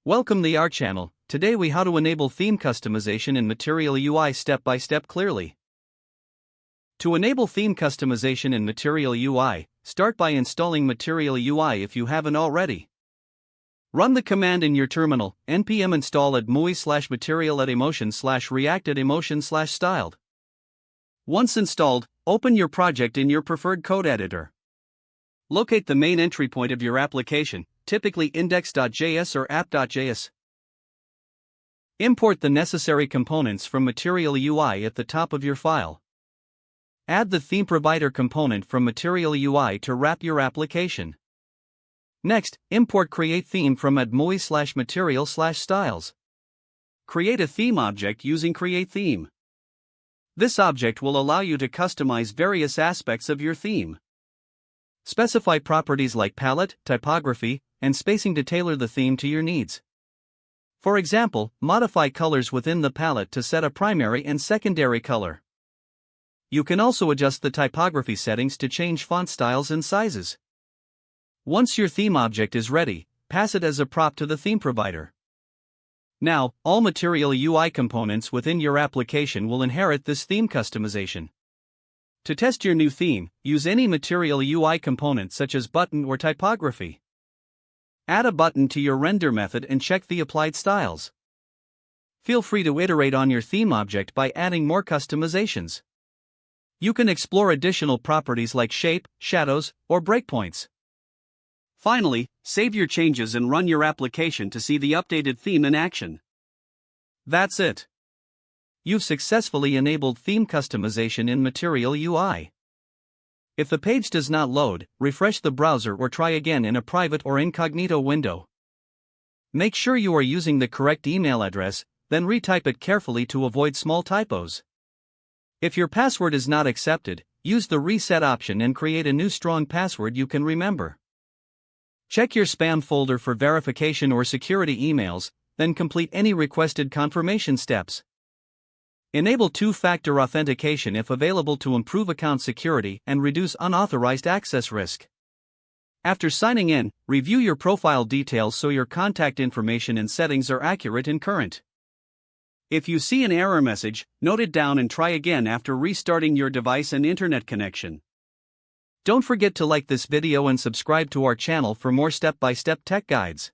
Welcome to our channel. Today we how to enable theme customization in Material UI step by step clearly. To enable theme customization in Material UI, start by installing Material UI if you haven't already. Run the command in your terminal, npm install @mui/material@emotion/react@emotion/styled. Once installed, open your project in your preferred code editor. Locate the main entry point of your application, typically index.js or app.js. Import the necessary components from Material UI at the top of your file. Add the theme provider component from Material UI to wrap your application. Next, import create theme from @mui/material/styles. Create a theme object using create theme. This object will allow you to customize various aspects of your theme. Specify properties like palette, typography, and spacing to tailor the theme to your needs. For example, modify colors within the palette to set a primary and secondary color. You can also adjust the typography settings to change font styles and sizes. Once your theme object is ready, pass it as a prop to the theme provider. Now, all Material UI components within your application will inherit this theme customization. To test your new theme, use any Material UI component such as button or typography. Add a button to your render method and check the applied styles. Feel free to iterate on your theme object by adding more customizations. You can explore additional properties like shape, shadows, or breakpoints. Finally, save your changes and run your application to see the updated theme in action. That's it. You've successfully enabled theme customization in Material UI. If the page does not load, refresh the browser or try again in a private or incognito window. Make sure you are using the correct email address, then retype it carefully to avoid small typos. If your password is not accepted, use the reset option and create a new strong password you can remember. Check your spam folder for verification or security emails, then complete any requested confirmation steps. Enable two-factor authentication if available to improve account security and reduce unauthorized access risk. After signing in, review your profile details so your contact information and settings are accurate and current. If you see an error message, note it down and try again after restarting your device and internet connection. Don't forget to like this video and subscribe to our channel for more step-by-step tech guides.